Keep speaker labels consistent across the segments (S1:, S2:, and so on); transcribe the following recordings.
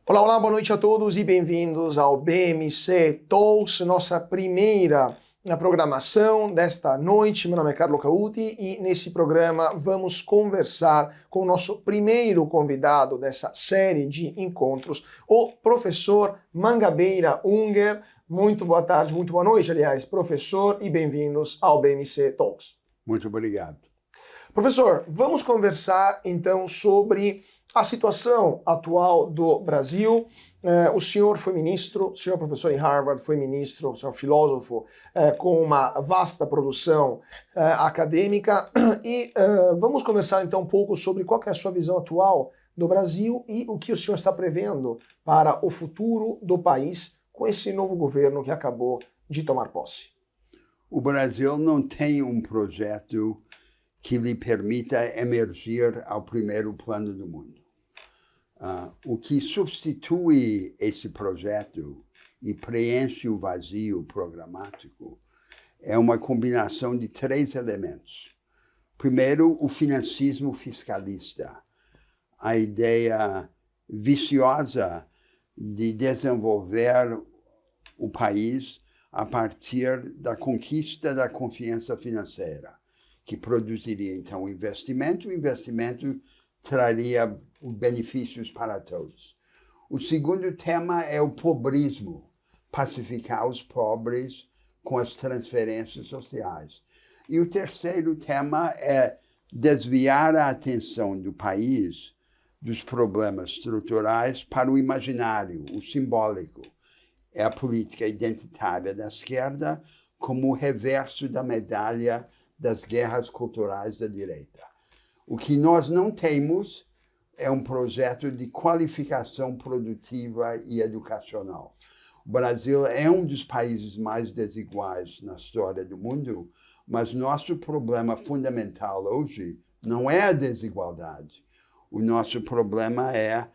S1: Olá, olá, boa noite a todos e bem-vindos ao BMC Talks, nossa primeira programação desta noite. Meu nome é Carlo Cauti e nesse programa vamos conversar com o nosso primeiro convidado dessa série de encontros, o professor Mangabeira Unger. Muito boa tarde, muito boa noite, aliás, professor, e bem-vindos ao BMC Talks.
S2: Muito obrigado.
S1: Professor, vamos conversar então sobre a situação atual do Brasil. O senhor foi ministro, o senhor professor em Harvard, foi ministro, o senhor filósofo com uma vasta produção acadêmica e vamos conversar então um pouco sobre qual que é a sua visão atual do Brasil e o que o senhor está prevendo para o futuro do país com esse novo governo que acabou de tomar posse.
S2: O Brasil não tem um projeto que lhe permita emergir ao primeiro plano do mundo. O que substitui esse projeto e preenche o vazio programático é uma combinação de três elementos. Primeiro, o financismo fiscalista, a ideia viciosa de desenvolver o país a partir da conquista da confiança financeira, que produziria, então, o investimento traria benefícios para todos. O segundo tema é o pobrismo, pacificar os pobres com as transferências sociais. E o terceiro tema é desviar a atenção do país dos problemas estruturais para o imaginário, o simbólico. É a política identitária da esquerda como o reverso da medalha das guerras culturais da direita. O que nós não temos é um projeto de qualificação produtiva e educacional. O Brasil é um dos países mais desiguais na história do mundo, mas nosso problema fundamental hoje não é a desigualdade. O nosso problema é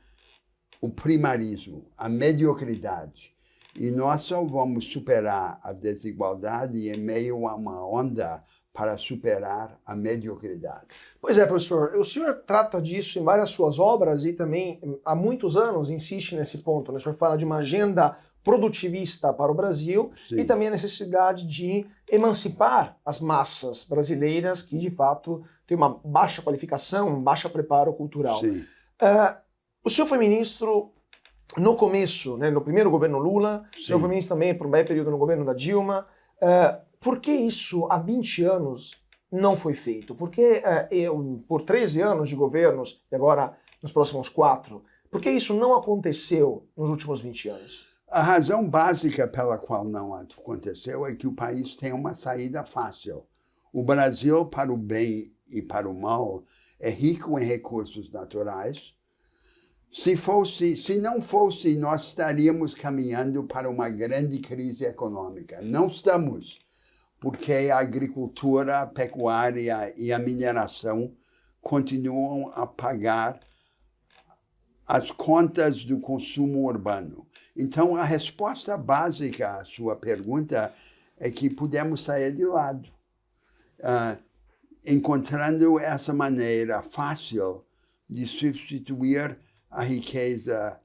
S2: o primarismo, a mediocridade. E nós só vamos superar a desigualdade em meio a uma onda para superar a mediocridade.
S1: Pois é, professor, o senhor trata disso em várias suas obras e também há muitos anos insiste nesse ponto, né? O senhor fala de uma agenda produtivista para o Brasil. Sim. E também a necessidade de emancipar as massas brasileiras que, de fato, têm uma baixa qualificação, um baixo preparo cultural.
S2: Sim.
S1: O senhor foi ministro no começo, né, no primeiro governo Lula, o senhor foi ministro também por um breve período no governo da Dilma. Por que isso, há 20 anos, não foi feito? Porque por 13 anos de governos, e agora nos próximos 4, por que isso não aconteceu nos últimos 20 anos?
S2: A razão básica pela qual não aconteceu é que o país tem uma saída fácil. O Brasil, para o bem e para o mal, é rico em recursos naturais. Se não fosse, nós estaríamos caminhando para uma grande crise econômica. Não estamos, porque a agricultura, a pecuária e a mineração continuam a pagar as contas do consumo urbano. Então, a resposta básica à sua pergunta é que podemos sair de lado, encontrando essa maneira fácil de substituir a riqueza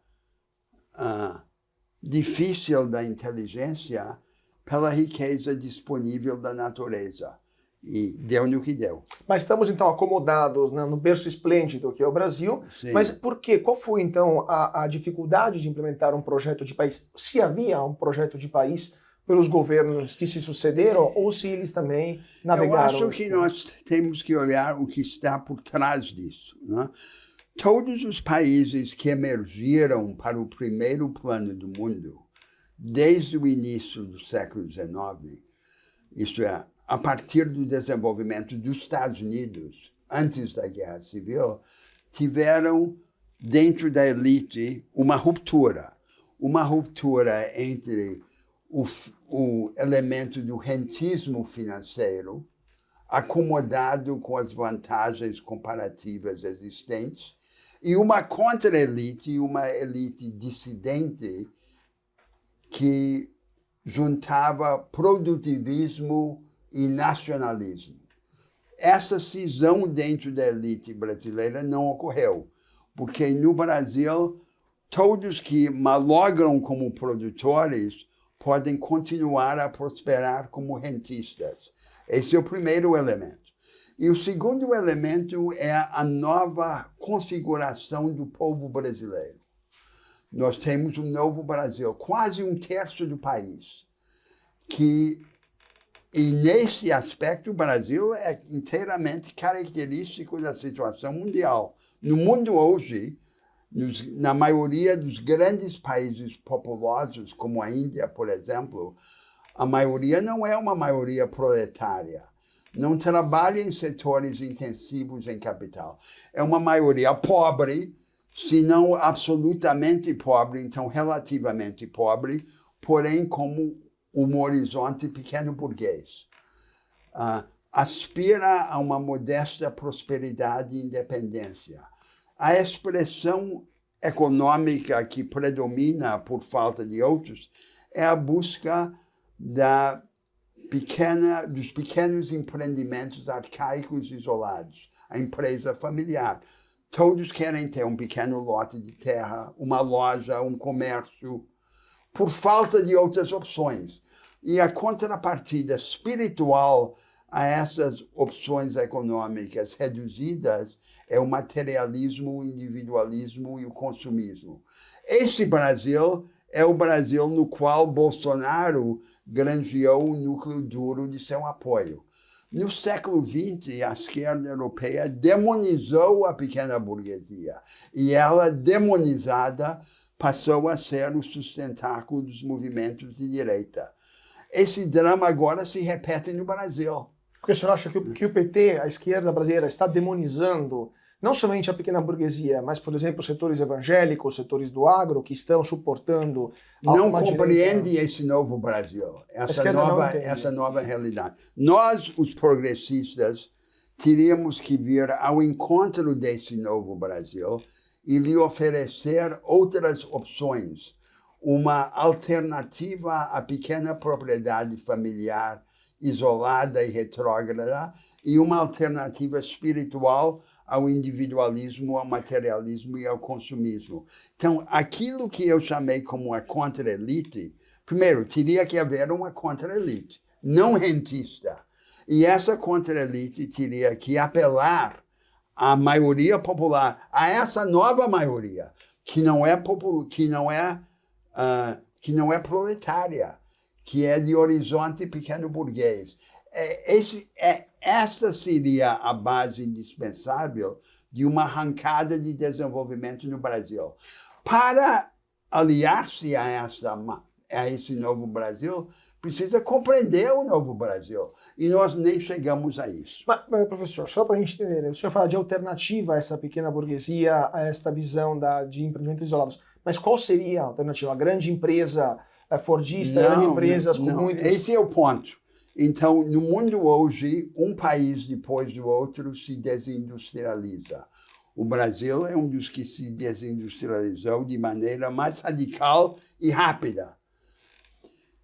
S2: difícil da inteligência pela riqueza disponível da natureza. E deu no que deu.
S1: Mas estamos, então, acomodados, né, no berço esplêndido que é o Brasil. Sim. Mas por quê? Qual foi, então, a dificuldade de implementar um projeto de país? Se havia um projeto de país pelos governos que se sucederam ou se eles também navegaram?
S2: Eu acho que nós temos que olhar o que está por trás disso, né? Todos os países que emergiram para o primeiro plano do mundo, desde o início do século XIX, isto é, a partir do desenvolvimento dos Estados Unidos, antes da Guerra Civil, tiveram, dentro da elite, uma ruptura entre o elemento do rentismo financeiro, acomodado com as vantagens comparativas existentes, e uma contra-elite, uma elite dissidente que juntava produtivismo e nacionalismo. Essa cisão dentro da elite brasileira não ocorreu, porque no Brasil todos que malogram como produtores podem continuar a prosperar como rentistas. Esse é o primeiro elemento. E o segundo elemento é a nova configuração do povo brasileiro. Nós temos um novo Brasil, quase um terço do país, e nesse aspecto o Brasil é inteiramente característico da situação mundial. No mundo hoje, na maioria dos grandes países populosos, como a Índia, por exemplo, a maioria não é uma maioria proletária. Não trabalha em setores intensivos em capital. É uma maioria pobre, se não absolutamente pobre, então relativamente pobre, porém como um horizonte pequeno burguês. Aspira a uma modesta prosperidade e independência. A expressão econômica que predomina por falta de outros é a busca dos pequenos empreendimentos arcaicos isolados, a empresa familiar. Todos querem ter um pequeno lote de terra, uma loja, um comércio, por falta de outras opções. E a contrapartida espiritual a essas opções econômicas reduzidas é o materialismo, o individualismo e o consumismo. Esse Brasil é o Brasil no qual Bolsonaro granjeou o núcleo duro de seu apoio. No século XX, a esquerda europeia demonizou a pequena burguesia e ela, demonizada, passou a ser o sustentáculo dos movimentos de direita. Esse drama agora se repete no Brasil.
S1: Porque o senhor acha que o PT, a esquerda brasileira, está demonizando não somente a pequena burguesia, mas, por exemplo, os setores evangélicos, os setores do agro, que estão suportando...
S2: Não compreende esse novo Brasil, essa nova realidade. Nós, os progressistas, teríamos que vir ao encontro desse novo Brasil e lhe oferecer outras opções, uma alternativa à pequena propriedade familiar isolada e retrógrada e uma alternativa espiritual ao individualismo, ao materialismo e ao consumismo. Então, aquilo que eu chamei como a contra-elite, primeiro, teria que haver uma contra-elite, não rentista. E essa contra-elite teria que apelar à maioria popular, a essa nova maioria, que não é proletária, que é de horizonte pequeno burguês. Essa seria a base indispensável de uma arrancada de desenvolvimento no Brasil. Para aliar-se a esse novo Brasil, precisa compreender o novo Brasil. E nós nem chegamos a isso.
S1: Mas professor, só para a gente entender, o senhor fala de alternativa a essa pequena burguesia, a esta visão de empreendimentos isolados. Mas qual seria a alternativa? A grande empresa fordista, grandes empresas com muitos...
S2: Esse é o ponto. Então, no mundo hoje, um país depois do outro se desindustrializa. O Brasil é um dos que se desindustrializou de maneira mais radical e rápida.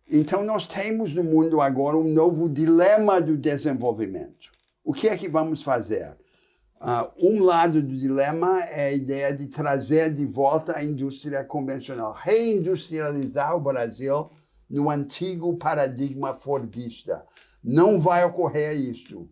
S2: Então, nós temos no mundo agora um novo dilema do desenvolvimento. O que é que vamos fazer? Um lado do dilema é a ideia de trazer de volta a indústria convencional, reindustrializar o Brasil no antigo paradigma fordista. Não vai ocorrer isso.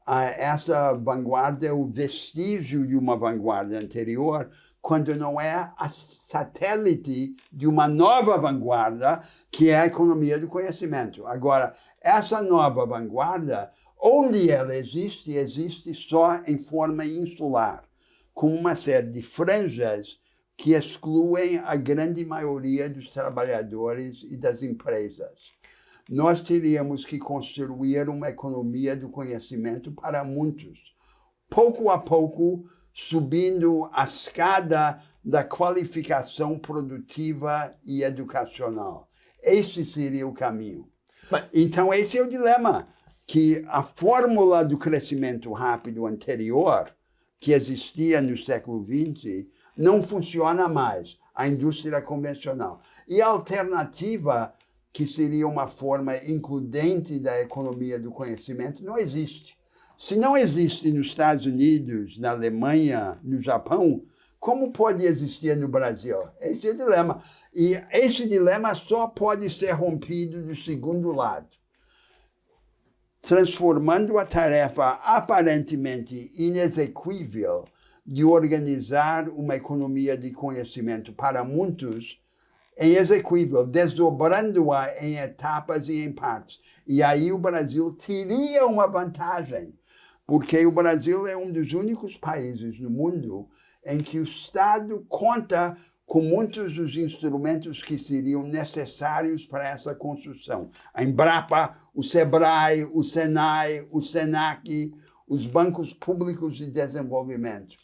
S2: Essa vanguarda é o vestígio de uma vanguarda anterior, quando não é a satélite de uma nova vanguarda, que é a economia do conhecimento. Agora, essa nova vanguarda, onde ela existe, existe só em forma insular, com uma série de franjas que excluem a grande maioria dos trabalhadores e das empresas. Nós teríamos que construir uma economia do conhecimento para muitos, pouco a pouco, subindo a escada da qualificação produtiva e educacional. Esse seria o caminho. Então, esse é o dilema, que a fórmula do crescimento rápido anterior, que existia no século XX, não funciona mais, a indústria convencional. E a alternativa, que seria uma forma includente da economia do conhecimento, não existe. Se não existe nos Estados Unidos, na Alemanha, no Japão, como pode existir no Brasil? Esse é o dilema. E esse dilema só pode ser rompido do segundo lado, transformando a tarefa aparentemente inexequível de organizar uma economia de conhecimento para muitos em exequível, desdobrando-a em etapas e em partes. E aí o Brasil teria uma vantagem, porque o Brasil é um dos únicos países no mundo em que o Estado conta com muitos dos instrumentos que seriam necessários para essa construção. A Embrapa, o SEBRAE, o SENAI, o SENAC, os bancos públicos de desenvolvimento.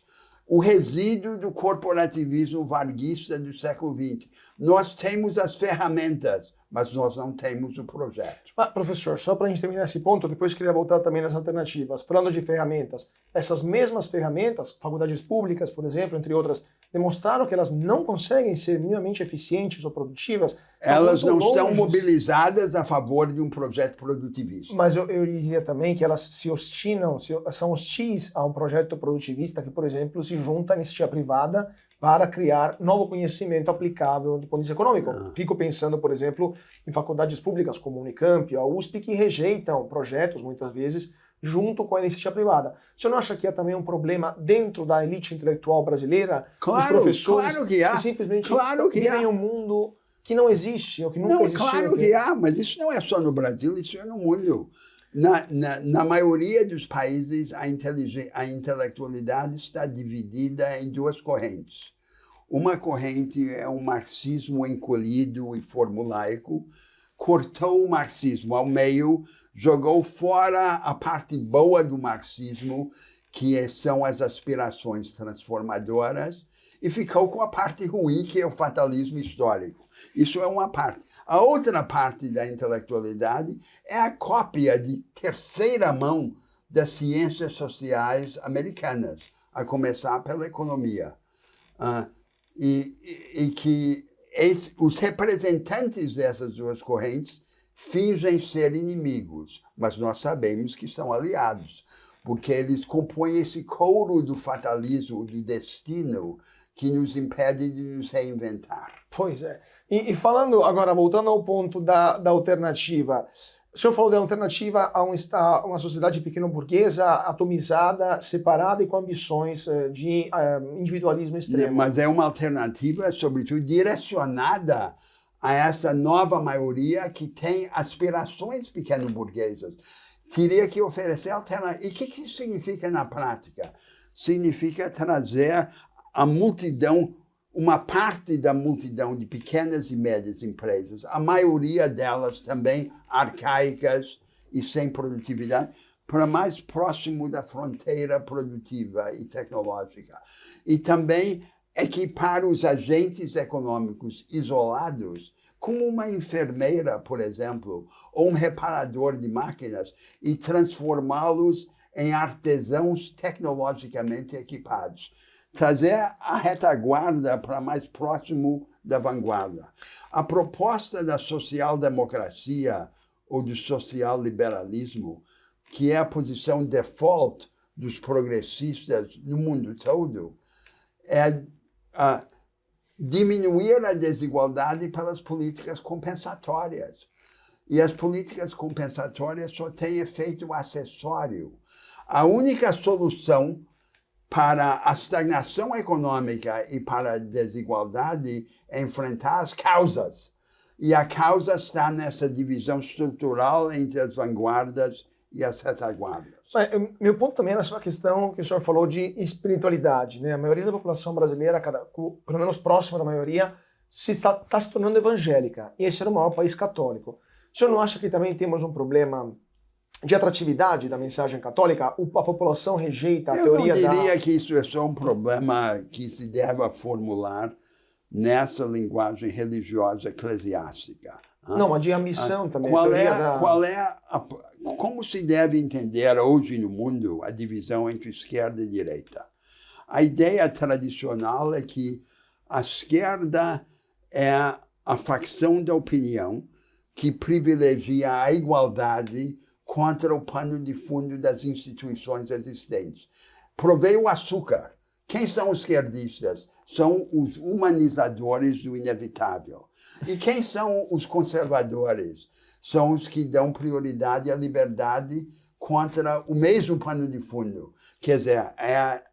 S2: O resíduo do corporativismo varguista do século XX. Nós temos as ferramentas, mas nós não temos o projeto.
S1: Professor, só para a gente terminar esse ponto, depois queria voltar também nas alternativas. Falando de ferramentas, essas mesmas ferramentas, faculdades públicas, por exemplo, entre outras, demonstraram que elas não conseguem ser minimamente eficientes ou produtivas.
S2: Elas não estão mobilizadas a favor de um projeto produtivista.
S1: Mas eu diria também que elas se obstinam, são hostis a um projeto produtivista que, por exemplo, se junta à iniciativa privada para criar novo conhecimento aplicável do ponto de vista econômico. Fico pensando, por exemplo, em faculdades públicas como a Unicamp, a USP, que rejeitam projetos, muitas vezes, junto com a iniciativa privada. O senhor não acha que há também um problema dentro da elite intelectual brasileira? Dos professores
S2: claro que há.
S1: Que simplesmente vivem um mundo que não existe, ou que nunca existiu?
S2: Claro que há, mas isso não é só no Brasil, isso é no mundo. Na maioria dos países, a intelectualidade está dividida em duas correntes. Uma corrente é o marxismo encolhido e formulaico, cortou o marxismo ao meio, jogou fora a parte boa do marxismo, que são as aspirações transformadoras, e ficou com a parte ruim, que é o fatalismo histórico. Isso é uma parte. A outra parte da intelectualidade é a cópia de terceira mão das ciências sociais americanas, a começar pela economia. E que os representantes dessas duas correntes fingem ser inimigos, mas nós sabemos que são aliados, porque eles compõem esse coro do fatalismo, do destino, que nos impede de nos reinventar.
S1: Pois é. E falando agora, voltando ao ponto da alternativa, o senhor falou da alternativa a uma sociedade pequeno-burguesa, atomizada, separada e com ambições de individualismo extremo.
S2: Mas é uma alternativa, sobretudo, direcionada a essa nova maioria que tem aspirações pequeno-burguesas. Teria que oferecer alternativa. E o que isso significa na prática? Significa trazer a multidão, uma parte da multidão de pequenas e médias empresas, a maioria delas também arcaicas e sem produtividade, para mais próximo da fronteira produtiva e tecnológica. E também equipar os agentes econômicos isolados, como uma enfermeira, por exemplo, ou um reparador de máquinas, e transformá-los em artesãos tecnologicamente equipados. Trazer a retaguarda para mais próximo da vanguarda. A proposta da social-democracia ou do social-liberalismo, que é a posição default dos progressistas no mundo todo, é diminuir a desigualdade pelas políticas compensatórias. E as políticas compensatórias só têm efeito acessório. A única solução para a estagnação econômica e para a desigualdade é enfrentar as causas. E a causa está nessa divisão estrutural entre as vanguardas e as retaguardas.
S1: Meu ponto também é na sua questão que o senhor falou de espiritualidade, né? A maioria da população brasileira, pelo menos próxima da maioria, está se tornando evangélica. E esse era o maior país católico. O senhor não acha que também temos um problema de atratividade da mensagem católica? A população rejeita a teoria da...
S2: Eu não diria que isso é só um problema que se deve formular nessa linguagem religiosa eclesiástica.
S1: Não, mas de ambição também.
S2: Como se deve entender hoje no mundo a divisão entre esquerda e direita? A ideia tradicional é que a esquerda é a facção da opinião que privilegia a igualdade contra o pano de fundo das instituições existentes. Provei o açúcar, Quem são os esquerdistas? São os humanizadores do inevitável. E quem são os conservadores? São os que dão prioridade à liberdade contra o mesmo pano de fundo. Quer dizer, é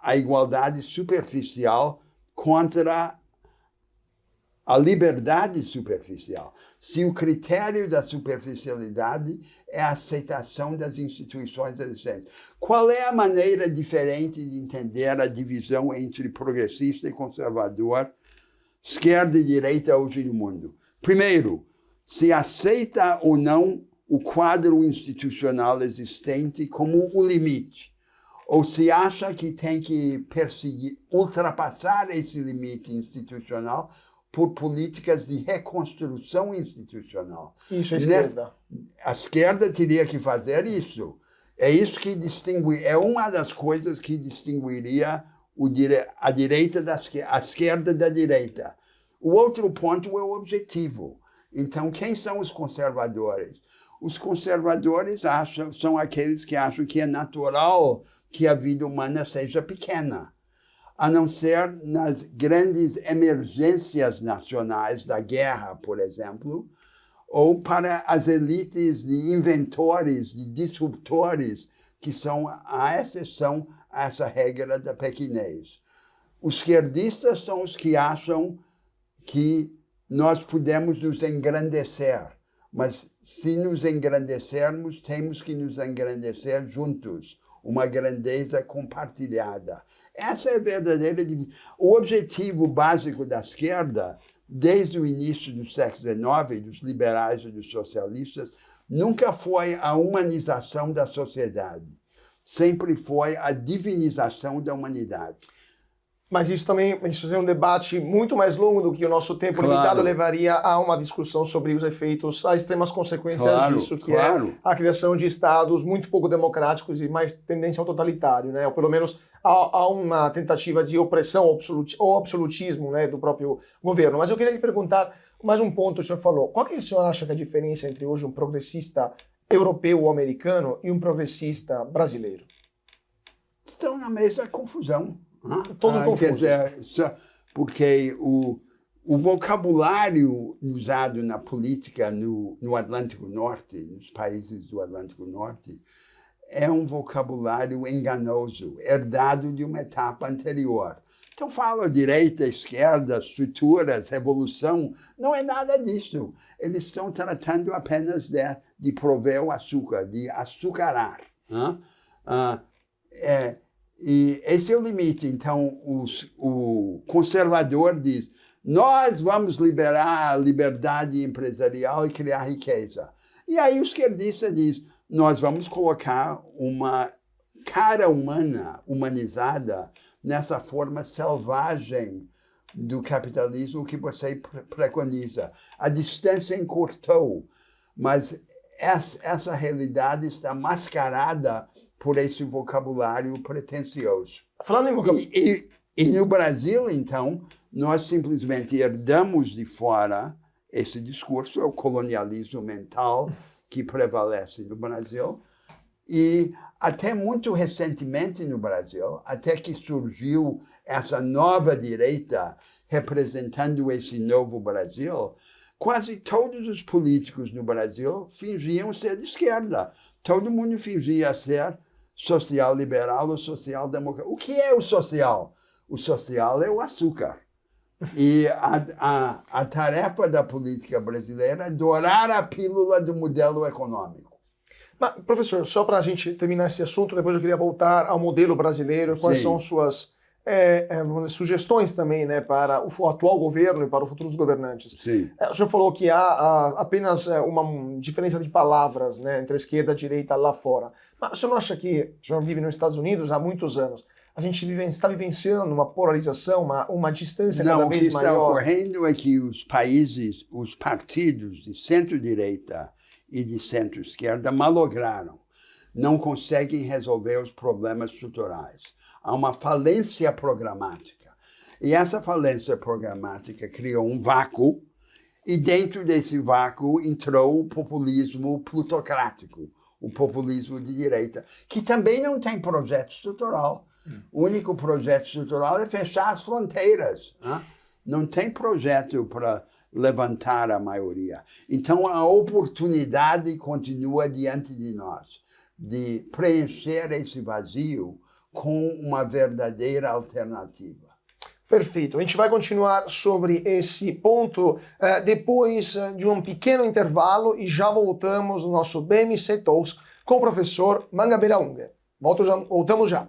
S2: a igualdade superficial contra a liberdade superficial. Se o critério da superficialidade é a aceitação das instituições existentes, qual é a maneira diferente de entender a divisão entre progressista e conservador, esquerda e direita hoje no mundo? Primeiro, se aceita ou não o quadro institucional existente como o limite, ou se acha que tem que perseguir, ultrapassar esse limite institucional por políticas de reconstrução institucional.
S1: Isso, a esquerda.
S2: A esquerda teria que fazer isso. É isso que é uma das coisas que distinguiria a direita a esquerda da direita. O outro ponto é o objetivo. Então, quem são os conservadores? Os conservadores são aqueles que acham que é natural que a vida humana seja pequena, a não ser nas grandes emergências nacionais da guerra, por exemplo, ou para as elites de inventores, de disruptores, que são a exceção a essa regra da pequenez. Os esquerdistas são os que acham que nós podemos nos engrandecer, mas se nos engrandecermos, temos que nos engrandecer juntos, uma grandeza compartilhada. Essa é a verdadeira divisão. O objetivo básico da esquerda, desde o início do século XIX, dos liberais e dos socialistas, nunca foi a humanização da sociedade. Sempre foi a divinização da humanidade.
S1: Mas isso também, isso é um debate muito mais longo do que o nosso tempo limitado levaria a uma discussão sobre os efeitos, as extremas consequências disso, que é a criação de estados muito pouco democráticos e mais tendência ao totalitário, né? Ou pelo menos a uma tentativa de opressão ou absolutismo, né, do próprio governo. Mas eu queria lhe perguntar mais um ponto que o senhor falou. Qual que o senhor acha que é a diferença entre hoje um progressista europeu ou americano e um progressista brasileiro?
S2: Estão na mesma confusão.
S1: Todo confuso.
S2: Quer dizer, porque o vocabulário usado na política no Atlântico Norte, nos países do Atlântico Norte, é um vocabulário enganoso, herdado de uma etapa anterior. Então fala direita, esquerda, estruturas, revolução, não é nada disso. Eles estão tratando apenas de prover o açúcar, de açucarar. E esse é o limite. Então, o conservador diz, nós vamos liberar a liberdade empresarial e criar riqueza. E aí o esquerdista diz, nós vamos colocar uma cara humana, humanizada, nessa forma selvagem do capitalismo que você preconiza. A distância encurtou, mas essa realidade está mascarada por esse vocabulário pretensioso.
S1: Falando em vocabulário...
S2: E no Brasil, então, nós simplesmente herdamos de fora esse discurso, é o colonialismo mental que prevalece no Brasil, e até muito recentemente no Brasil, até que surgiu essa nova direita representando esse novo Brasil, quase todos os políticos no Brasil fingiam ser de esquerda. Todo mundo fingia ser social-liberal ou social-democrata. O que é o social? O social é o açúcar. E a tarefa da política brasileira é dourar a pílula do modelo econômico.
S1: Mas, professor, só para a gente terminar esse assunto, depois eu queria voltar ao modelo brasileiro, quais são suas sugestões também, né, para o atual governo e para os futuros governantes.
S2: Sim.
S1: O senhor falou que há apenas uma diferença de palavras, né, entre a esquerda e a direita lá fora. Mas o senhor não acha que o senhor vive nos Estados Unidos há muitos anos? A gente está vivenciando uma polarização, uma distância cada vez maior?
S2: Não, o que está ocorrendo é que os países, os partidos de centro-direita e de centro-esquerda malograram. Não conseguem resolver os problemas estruturais. Há uma falência programática. E essa falência programática criou um vácuo, e dentro desse vácuo entrou o populismo plutocrático, o populismo de direita, que também não tem projeto estrutural. O único projeto estrutural é fechar as fronteiras. Né? Não tem projeto para levantar a maioria. Então, a oportunidade continua diante de nós de preencher esse vazio com uma verdadeira alternativa.
S1: Perfeito. A gente vai continuar sobre esse ponto depois de um pequeno intervalo e já voltamos no nosso BMC Talks com o professor Mangabeira Unger. Voltamos já.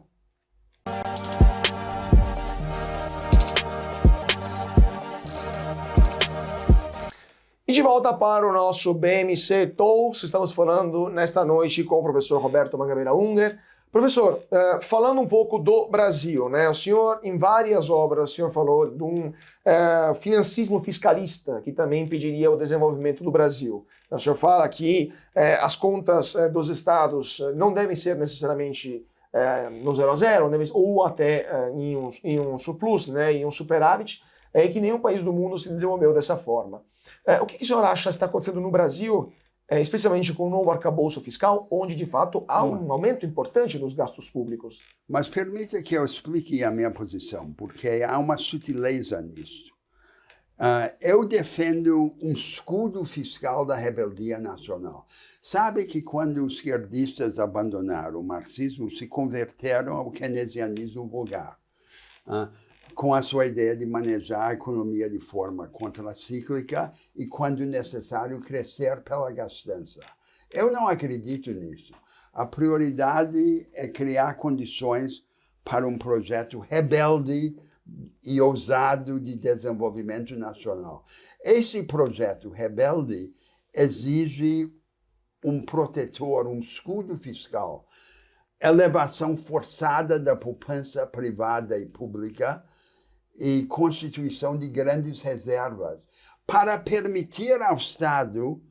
S1: E de volta para o nosso BMC Talks, estamos falando nesta noite com o professor Roberto Mangabeira Unger. Professor, falando um pouco do Brasil, né? O senhor, em várias obras, o senhor falou de um financismo fiscalista que também impediria o desenvolvimento do Brasil. O senhor fala que as contas dos estados não devem ser necessariamente no 0 a 0, ou até em um surplus, né? Em um superávit, que nenhum país do mundo se desenvolveu dessa forma. O que o senhor acha está acontecendo no Brasil, especialmente com o novo arcabouço fiscal, onde de fato há um aumento importante nos gastos públicos?
S2: Mas permita que eu explique a minha posição, porque há uma sutileza nisso. Eu defendo um escudo fiscal da rebeldia nacional. Sabe que quando os esquerdistas abandonaram o marxismo, se converteram ao keynesianismo vulgar, com a sua ideia de manejar a economia de forma contracíclica e, quando necessário, crescer pela gastança. Eu não acredito nisso. A prioridade é criar condições para um projeto rebelde e ousado de desenvolvimento nacional. Esse projeto rebelde exige um protetor, um escudo fiscal, elevação forçada da poupança privada e pública, e constituição de grandes reservas, para permitir ao Estado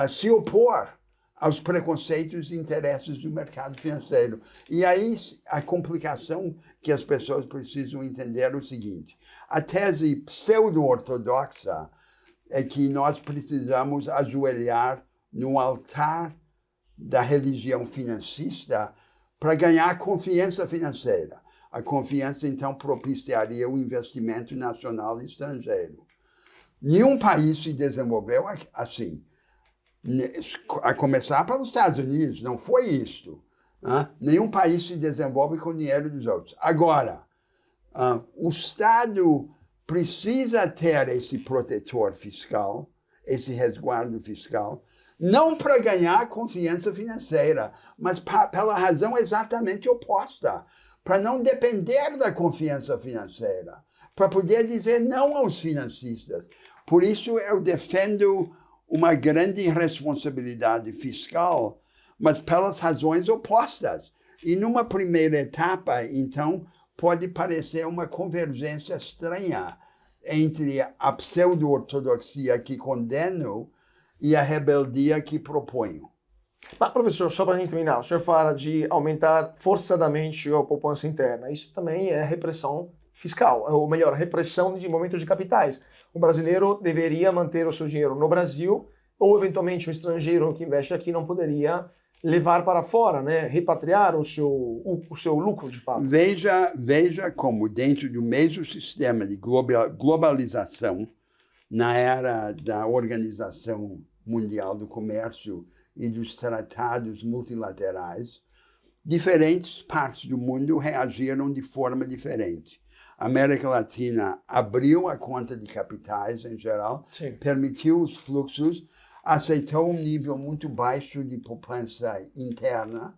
S2: se opor aos preconceitos e interesses do mercado financeiro. E aí a complicação que as pessoas precisam entender é o seguinte: a tese pseudo-ortodoxa é que nós precisamos ajoelhar no altar da religião financista para ganhar confiança financeira. A confiança, então, propiciaria o investimento nacional e estrangeiro. Nenhum país se desenvolveu assim. A começar pelos Estados Unidos, não foi isto. Nenhum país se desenvolve com o dinheiro dos outros. Agora, o Estado precisa ter esse protetor fiscal, esse resguardo fiscal, não para ganhar confiança financeira, mas pela razão exatamente oposta, para não depender da confiança financeira, para poder dizer não aos financistas. Por isso eu defendo uma grande responsabilidade fiscal, mas pelas razões opostas. E numa primeira etapa, então, pode parecer uma convergência estranha entre a pseudo-ortodoxia que condeno e a rebeldia que proponho.
S1: Mas, professor, só para a gente terminar, o senhor fala de aumentar forçadamente a poupança interna. Isso também é repressão fiscal, ou melhor, repressão de movimentos de capitais. O brasileiro deveria manter o seu dinheiro no Brasil, ou eventualmente um estrangeiro que investe aqui não poderia levar para fora, né? Repatriar o seu lucro, de fato.
S2: Veja como dentro do mesmo sistema de globalização, na era da Organização Mundial do Comércio e dos tratados multilaterais, diferentes partes do mundo reagiram de forma diferente. A América Latina abriu a conta de capitais, em geral,
S1: Sim.
S2: Permitiu os fluxos, aceitou um nível muito baixo de poupança interna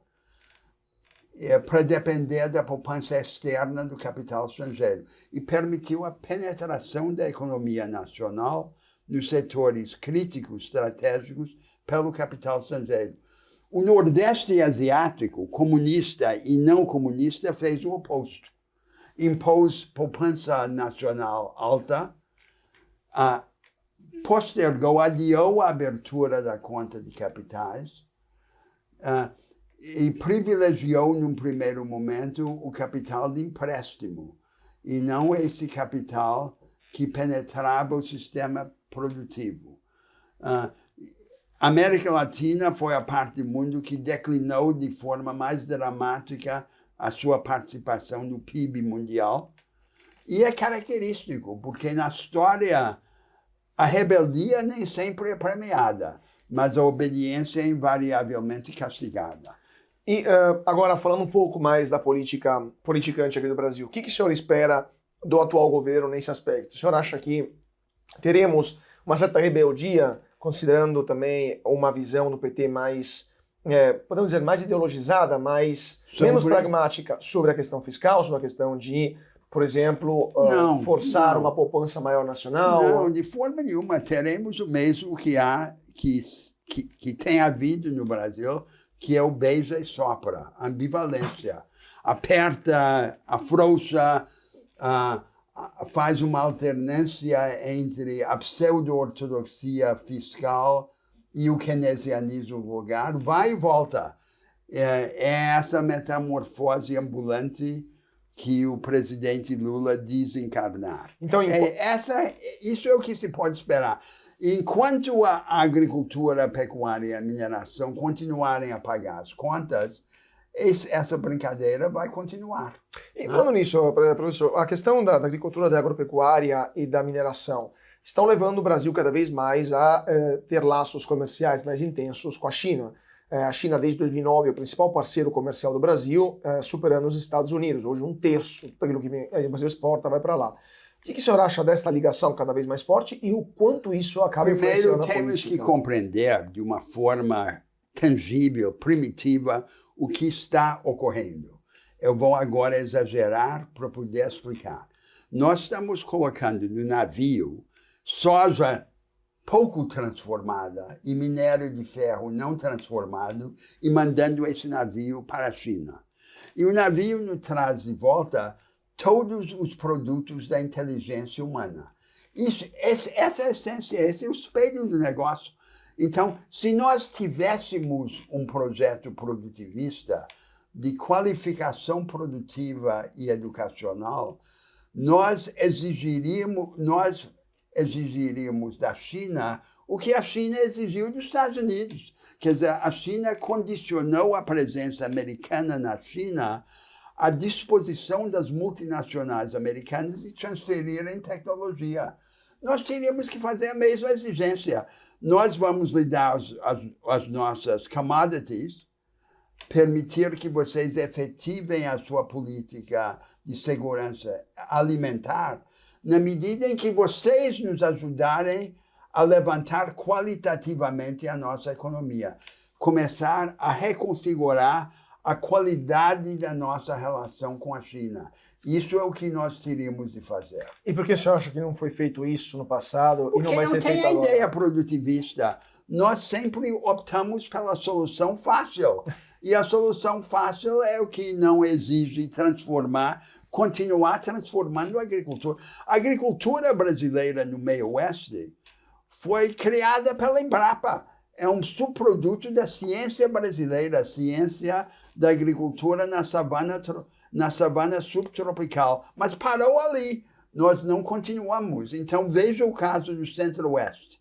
S2: para depender da poupança externa do capital estrangeiro e permitiu a penetração da economia nacional nos setores críticos, estratégicos, pelo capital estrangeiro. O Nordeste asiático, comunista e não comunista, fez o oposto. Impôs poupança nacional alta, postergou, adiou a abertura da conta de capitais e privilegiou, num primeiro momento, o capital de empréstimo, e não esse capital que penetrava o sistema produtivo. A América Latina foi a parte do mundo que declinou de forma mais dramática a sua participação no PIB mundial. E é característico, porque na história a rebeldia nem sempre é premiada, mas a obediência é invariavelmente castigada.
S1: E agora, falando um pouco mais da politicante aqui do Brasil, o que o senhor espera do atual governo nesse aspecto? O senhor acha que teremos uma certa rebeldia, considerando também uma visão do PT mais, podemos dizer, mais ideologizada, menos pragmática sobre a questão fiscal, sobre a questão de, por exemplo, forçar uma poupança maior nacional?
S2: Não, de forma nenhuma. Teremos o mesmo que tem havido no Brasil, que é o beija e sopra, ambivalência. Aperta, afrouxa, faz uma alternância entre a pseudo-ortodoxia fiscal e o keynesianismo vulgar, vai e volta. É essa metamorfose ambulante que o presidente Lula diz encarnar. Então, isso é o que se pode esperar. Enquanto a agricultura, a pecuária e a mineração continuarem a pagar as contas, essa brincadeira vai continuar.
S1: E falando nisso, professor, a questão da agricultura, da agropecuária e da mineração estão levando o Brasil cada vez mais a ter laços comerciais mais intensos com a China. A China, desde 2009, é o principal parceiro comercial do Brasil, superando os Estados Unidos. Hoje, 1/3 daquilo que o Brasil exporta vai para lá. O que o senhor acha dessa ligação cada vez mais forte e o quanto isso acaba influenciando a política?
S2: Primeiro, temos que compreender de uma forma tangível, primitiva, o que está ocorrendo. Eu vou agora exagerar para poder explicar. Nós estamos colocando no navio soja pouco transformada e minério de ferro não transformado e mandando esse navio para a China. E o navio nos traz de volta todos os produtos da inteligência humana. Essa é a essência, esse é o espelho do negócio. Então, se nós tivéssemos um projeto produtivista de qualificação produtiva e educacional, nós exigiríamos da China o que a China exigiu dos Estados Unidos. Quer dizer, a China condicionou a presença americana na China à disposição das multinacionais americanas de transferirem tecnologia. Nós teríamos que fazer a mesma exigência. Nós vamos lhe dar as nossas commodities, permitir que vocês efetivem a sua política de segurança alimentar, na medida em que vocês nos ajudarem a levantar qualitativamente a nossa economia, começar a reconfigurar a qualidade da nossa relação com a China. Isso é o que nós teríamos de fazer.
S1: E por que o senhor acha que não foi feito isso no passado e não vai ser feito agora?
S2: Porque não tem a ideia produtivista. Nós sempre optamos pela solução fácil. E a solução fácil é o que não exige continuar transformando a agricultura. A agricultura brasileira no meio oeste foi criada pela Embrapa. É um subproduto da ciência brasileira, a ciência da agricultura na savana subtropical. Mas parou ali. Nós não continuamos. Então, veja o caso do Centro-Oeste.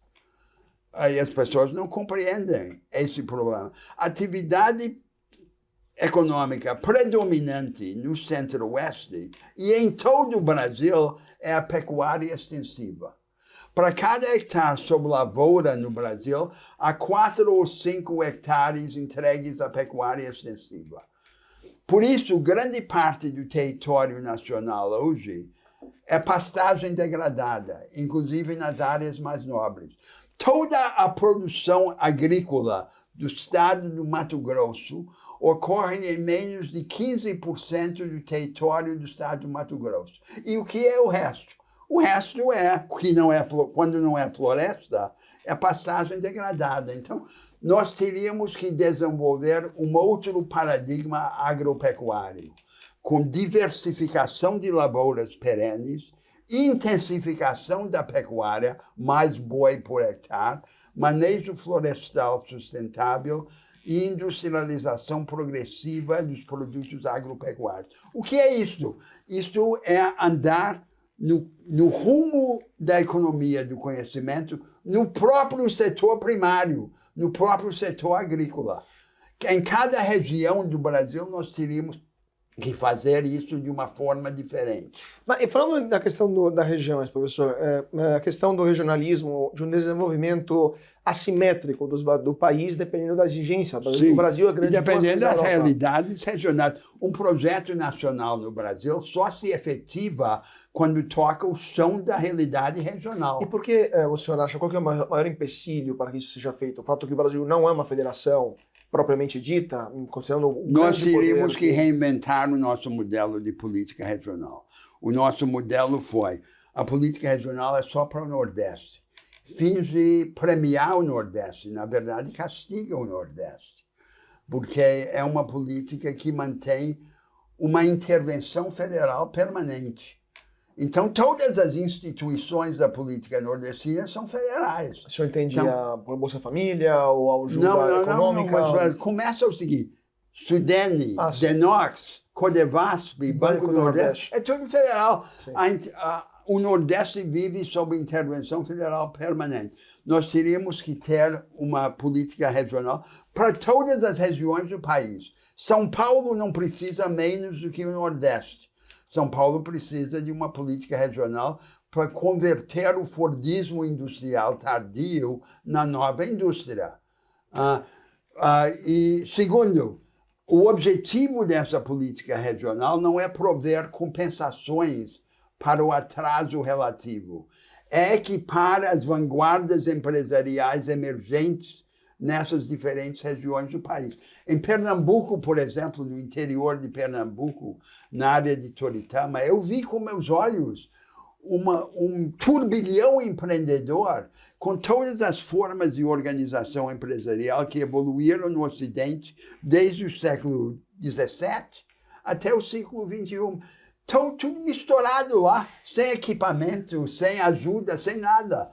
S2: Aí as pessoas não compreendem esse problema. Atividade econômica predominante no Centro-Oeste e em todo o Brasil é a pecuária extensiva. Para cada hectare sob lavoura no Brasil, há 4 ou 5 hectares entregues à pecuária extensiva. Por isso, grande parte do território nacional hoje é pastagem degradada, inclusive nas áreas mais nobres. Toda a produção agrícola do estado do Mato Grosso ocorre em menos de 15% do território do estado do Mato Grosso. E o que é o resto? O resto quando não é floresta, é pastagem degradada. Então, nós teríamos que desenvolver um outro paradigma agropecuário, com diversificação de lavouras perenes, intensificação da pecuária, mais boi por hectare, manejo florestal sustentável e industrialização progressiva dos produtos agropecuários. O que é isto? Isto é andar no rumo da economia do conhecimento, no próprio setor primário, no próprio setor agrícola. Em cada região do Brasil, nós teríamos que fazer isso de uma forma diferente.
S1: Mas, e falando da questão das regiões, professor, a questão do regionalismo, de um desenvolvimento assimétrico do país, dependendo da exigência.
S2: Sim.
S1: O Brasil é grande.
S2: Dependendo das realidades regionais. Um projeto nacional no Brasil só se efetiva quando toca o chão da realidade regional.
S1: E por que o senhor acha, qual que é o maior empecilho para que isso seja feito? O fato que o Brasil não é uma federação propriamente dita, considerando o
S2: nós teríamos que reinventar o nosso modelo de política regional. O nosso modelo foi, a política regional é só para o Nordeste. Finge premiar o Nordeste, na verdade castiga o Nordeste, porque é uma política que mantém uma intervenção federal permanente. Então, todas as instituições da política nordestina são federais.
S1: O senhor entendia por Bolsa Família ou a ajuda econômica?
S2: Não, mas começa o seguinte, Sudene, Denox, Codevasp, Banco do Nordeste, é tudo federal. O Nordeste vive sob intervenção federal permanente. Nós teríamos que ter uma política regional para todas as regiões do país. São Paulo não precisa menos do que o Nordeste. São Paulo precisa de uma política regional para converter o Fordismo industrial tardio na nova indústria. E, segundo, o objetivo dessa política regional não é prover compensações para o atraso relativo, é equipar as vanguardas empresariais emergentes nessas diferentes regiões do país. Em Pernambuco, por exemplo, no interior de Pernambuco, na área de Toritama, eu vi com meus olhos um turbilhão empreendedor com todas as formas de organização empresarial que evoluíram no Ocidente desde o século XVII até o século XXI. Tudo misturado lá, sem equipamento, sem ajuda, sem nada.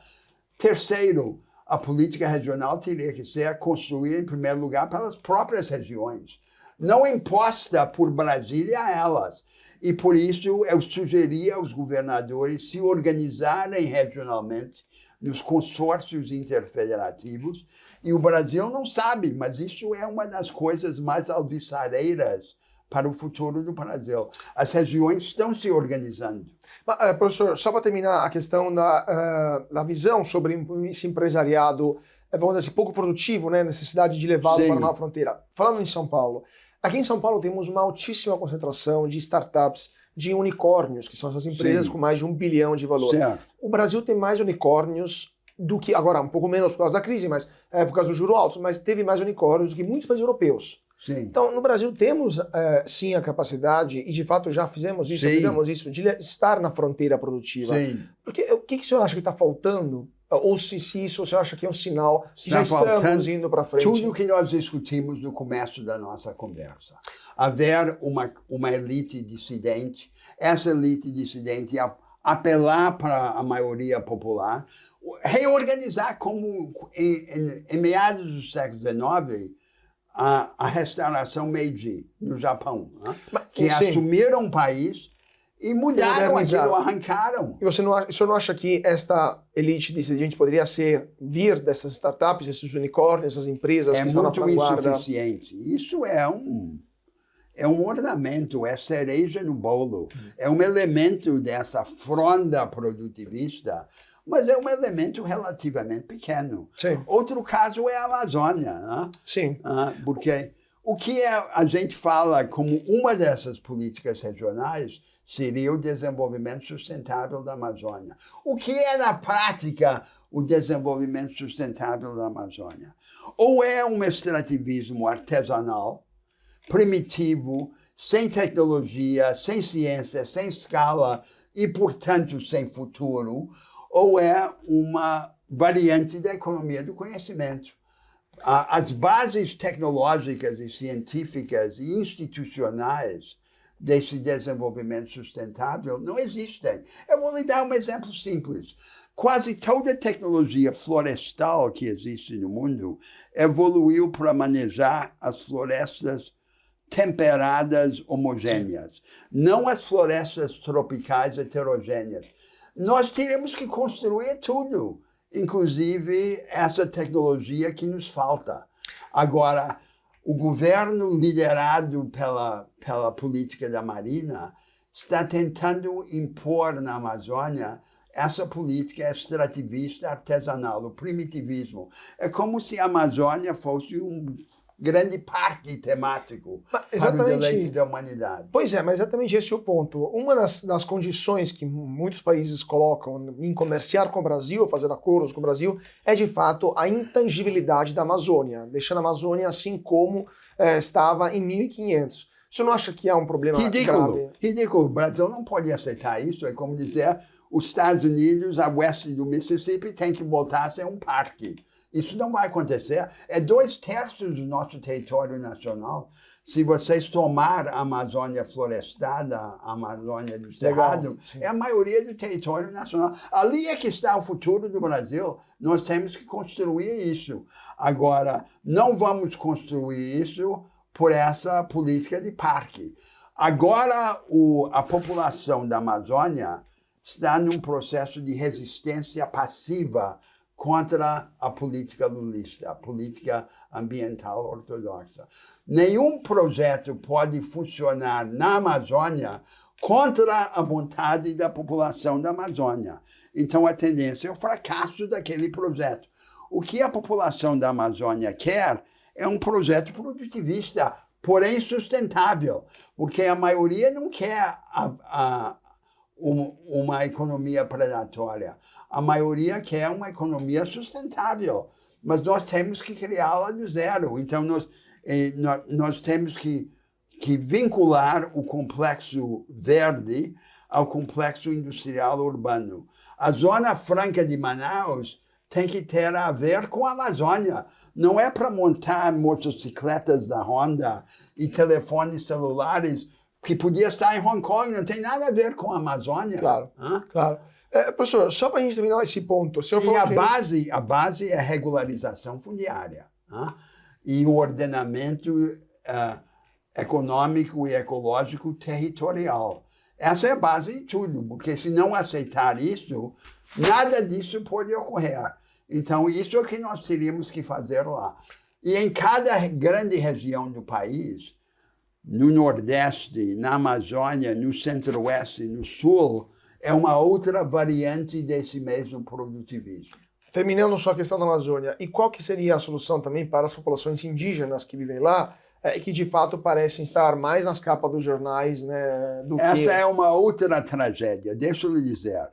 S2: Terceiro, a política regional teria que ser construída, em primeiro lugar, pelas próprias regiões, não imposta por Brasília a elas. E, por isso, eu sugeria aos governadores se organizarem regionalmente nos consórcios interfederativos. E o Brasil não sabe, mas isso é uma das coisas mais alvissareiras para o futuro do Brasil. As regiões estão se organizando.
S1: Mas, professor, só para terminar a questão da visão sobre esse empresariado, vamos dizer assim, pouco produtivo, né, necessidade de levá-lo para a nova fronteira. Falando em São Paulo, aqui em São Paulo temos uma altíssima concentração de startups, de unicórnios, que são essas empresas com mais de 1 bilhão de valor.
S2: Certo.
S1: O Brasil tem mais unicórnios do que, agora um pouco menos por causa da crise, mas por causa do juro alto, mas teve mais unicórnios do que muitos países europeus.
S2: Sim.
S1: Então, no Brasil temos, sim, a capacidade, e de fato já fizemos isso, de estar na fronteira produtiva.
S2: Sim.
S1: Porque, o que o senhor acha que está faltando? Ou se isso o senhor acha que é um sinal que já estamos indo para frente?
S2: Tudo que nós discutimos no começo da nossa conversa. Haver uma elite dissidente, essa elite dissidente apelar para a maioria popular, reorganizar como em meados do século XIX, a restauração Meiji, no Japão, né? Que assumiram o país e mudaram aquilo, arrancaram.
S1: E o senhor não acha que esta elite dissidente poderia vir dessas startups, esses unicórnios, essas empresas que estão na vanguarda?
S2: É muito insuficiente. Isso é um ornamento, é cereja no bolo. É um elemento dessa fronda produtivista, mas é um elemento relativamente pequeno.
S1: Sim.
S2: Outro caso é a Amazônia, né?
S1: Sim.
S2: Porque o que a gente fala como uma dessas políticas regionais seria o desenvolvimento sustentável da Amazônia. O que é, na prática, o desenvolvimento sustentável da Amazônia? Ou é um extrativismo artesanal, primitivo, sem tecnologia, sem ciência, sem escala e, portanto, sem futuro, ou é uma variante da economia do conhecimento. As bases tecnológicas e científicas e institucionais desse desenvolvimento sustentável não existem. Eu vou lhe dar um exemplo simples. Quase toda a tecnologia florestal que existe no mundo evoluiu para manejar as florestas temperadas homogêneas, não as florestas tropicais heterogêneas. Nós teremos que construir tudo, inclusive essa tecnologia que nos falta. Agora, o governo liderado pela política da Marina está tentando impor na Amazônia essa política extrativista artesanal, o primitivismo. É como se a Amazônia fosse um grande parque temático para o deleite da humanidade.
S1: Pois é, mas exatamente esse é o ponto. Uma das condições que muitos países colocam em comerciar com o Brasil, fazer acordos com o Brasil, é de fato a intangibilidade da Amazônia, deixando a Amazônia assim como estava em 1500. Você não acha que há um problema grave?
S2: Ridículo. O Brasil não pode aceitar isso. É como dizer, os Estados Unidos, a oeste do Mississippi, tem que voltar a ser um parque. Isso não vai acontecer. É 2/3 do nosso território nacional. Se você somar a Amazônia florestada, a Amazônia do Cerrado, é a maioria do território nacional. Ali é que está o futuro do Brasil. Nós temos que construir isso. Agora, não vamos construir isso por essa política de parque. Agora, a população da Amazônia está num processo de resistência passiva contra a política lulista, a política ambiental ortodoxa. Nenhum projeto pode funcionar na Amazônia contra a vontade da população da Amazônia. Então, a tendência é o fracasso daquele projeto. O que a população da Amazônia quer é um projeto produtivista, porém sustentável, porque a maioria não quer uma economia predatória. A maioria quer uma economia sustentável, mas nós temos que criá-la do zero. Então, nós temos que vincular o complexo verde ao complexo industrial urbano. A Zona Franca de Manaus tem que ter a ver com a Amazônia. Não é para montar motocicletas da Honda e telefones celulares que podia estar em Hong Kong, não tem nada a ver com a Amazônia.
S1: Claro, claro. Professor, só para a gente terminar esse ponto...
S2: A base é a regularização fundiária, e o ordenamento econômico e ecológico territorial. Essa é a base de tudo, porque se não aceitar isso, nada disso pode ocorrer. Então, isso é o que nós teríamos que fazer lá. E em cada grande região do país, no Nordeste, na Amazônia, no Centro-Oeste, no Sul, é uma outra variante desse mesmo produtivismo.
S1: Terminando só a questão da Amazônia, e qual que seria a solução também para as populações indígenas que vivem lá, e que de fato parecem estar mais nas capas dos jornais, né, do
S2: Essa é uma outra tragédia, deixa eu lhe dizer.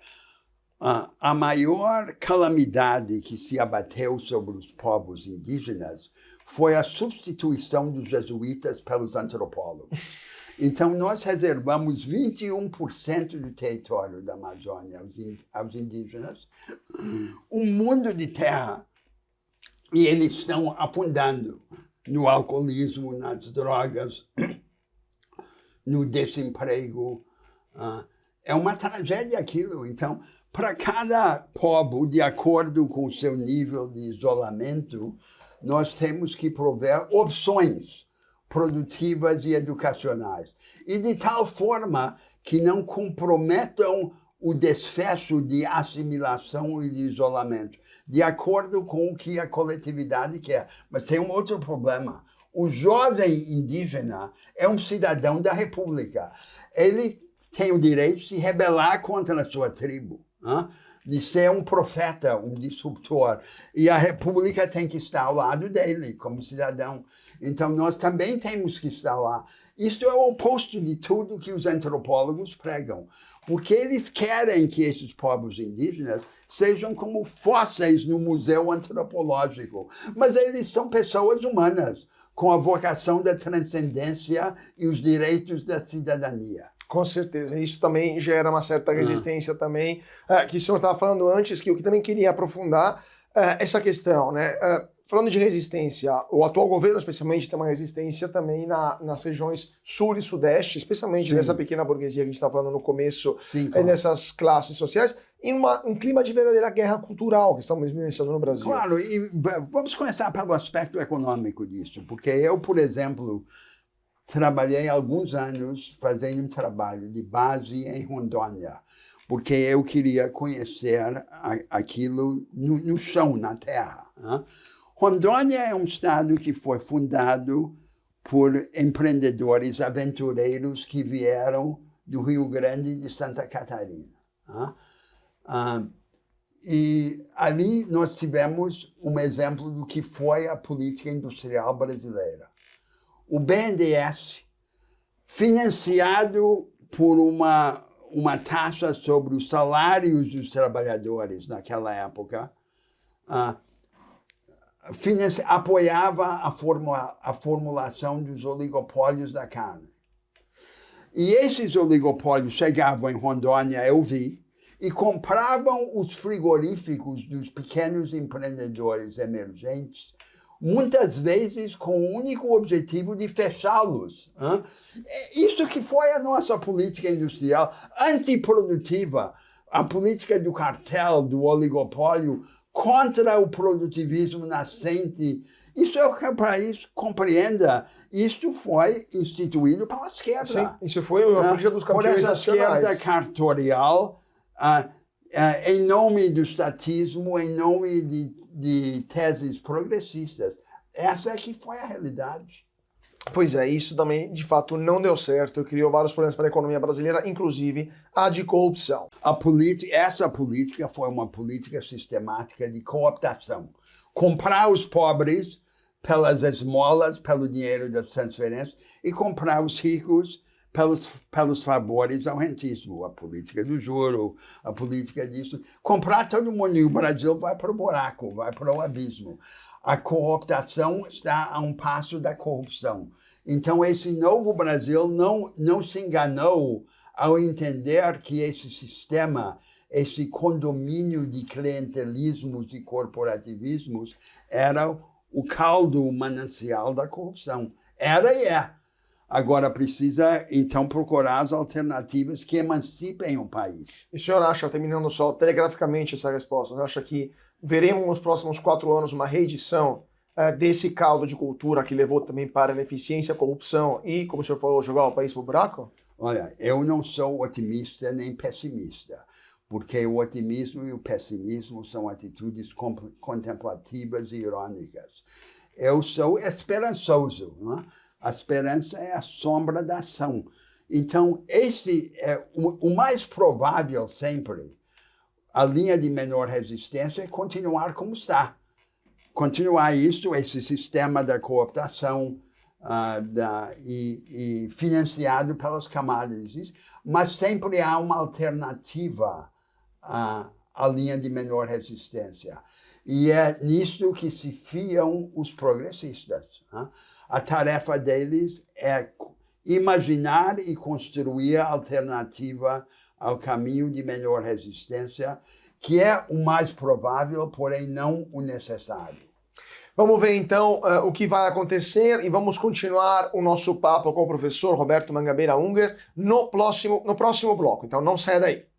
S2: A maior calamidade que se abateu sobre os povos indígenas foi a substituição dos jesuítas pelos antropólogos. Então, nós reservamos 21% do território da Amazônia aos indígenas, um mundo de terra, e eles estão afundando no alcoolismo, nas drogas, no desemprego. É uma tragédia aquilo. Então, para cada povo, de acordo com o seu nível de isolamento, nós temos que prover opções produtivas e educacionais. E de tal forma que não comprometam o desfecho de assimilação e de isolamento, de acordo com o que a coletividade quer. Mas tem um outro problema. O jovem indígena é um cidadão da República. Ele tem o direito de se rebelar contra a sua tribo, de ser um profeta, um disruptor. E a República tem que estar ao lado dele, como cidadão. Então, nós também temos que estar lá. Isso é o oposto de tudo que os antropólogos pregam, porque eles querem que esses povos indígenas sejam como fósseis no museu antropológico. Mas eles são pessoas humanas, com a vocação da transcendência e os direitos da cidadania.
S1: Com certeza, isso também gera uma certa resistência também, que o senhor estava falando antes, que eu também queria aprofundar essa questão, né? Falando de resistência, o atual governo especialmente tem uma resistência também nas regiões sul e sudeste, especialmente nessa pequena burguesia que a gente estava falando no começo, nessas classes sociais, em um clima de verdadeira guerra cultural que estamos vivenciando no Brasil.
S2: Claro, e vamos começar pelo aspecto econômico disso, porque eu, por exemplo, trabalhei alguns anos fazendo um trabalho de base em Rondônia, porque eu queria conhecer aquilo no chão, na terra. Né? Rondônia é um estado que foi fundado por empreendedores aventureiros que vieram do Rio Grande e de Santa Catarina. Né? E ali nós tivemos um exemplo do que foi a política industrial brasileira. O BNDES, financiado por uma taxa sobre os salários dos trabalhadores naquela época, apoiava a formulação dos oligopólios da carne. E esses oligopólios chegavam em Rondônia, eu vi, e compravam os frigoríficos dos pequenos empreendedores emergentes, muitas vezes com o único objetivo de fechá-los. Isso que foi a nossa política industrial antiprodutiva, a política do cartel, do oligopólio, contra o produtivismo nascente. Isso é o que o país compreenda. Isso foi instituído pela esquerda.
S1: Sim, isso foi a política dos capitães nacionais.
S2: Por essa esquerda cartorial, em nome do estatismo, em nome de teses progressistas. Essa é que foi a realidade.
S1: Pois é, isso também, de fato, não deu certo. Criou vários problemas para a economia brasileira, inclusive a de corrupção.
S2: Essa política foi uma política sistemática de cooptação. Comprar os pobres pelas esmolas, pelo dinheiro das transferências, e comprar os ricos pelos favores ao rentismo. A política do juro, a política disso. Comprar todo mundo e o Brasil vai para o buraco, vai para o abismo. A cooptação está a um passo da corrupção. Então, esse novo Brasil não se enganou ao entender que esse sistema, esse condomínio de clientelismos e corporativismos era o caldo, o manancial da corrupção. Era e é. Agora precisa, então, procurar as alternativas que emancipem o país.
S1: E o senhor acha, terminando só telegraficamente essa resposta, o senhor acha que veremos nos próximos 4 anos uma reedição desse caldo de cultura que levou também para a ineficiência, a corrupção e, como o senhor falou, jogar o país para o buraco?
S2: Olha, eu não sou otimista nem pessimista, porque o otimismo e o pessimismo são atitudes contemplativas e irônicas. Eu sou esperançoso, não é? A esperança é a sombra da ação. Então, esse é o mais provável sempre. A linha de menor resistência é continuar como está. Continuar isso, esse sistema da cooptação e financiado pelas camadas. Mas sempre há uma alternativa à linha de menor resistência. E é nisso que se fiam os progressistas. A tarefa deles é imaginar e construir a alternativa ao caminho de menor resistência, que é o mais provável, porém não o necessário.
S1: Vamos ver então o que vai acontecer e vamos continuar o nosso papo com o professor Roberto Mangabeira Unger no próximo bloco. Então não saia daí.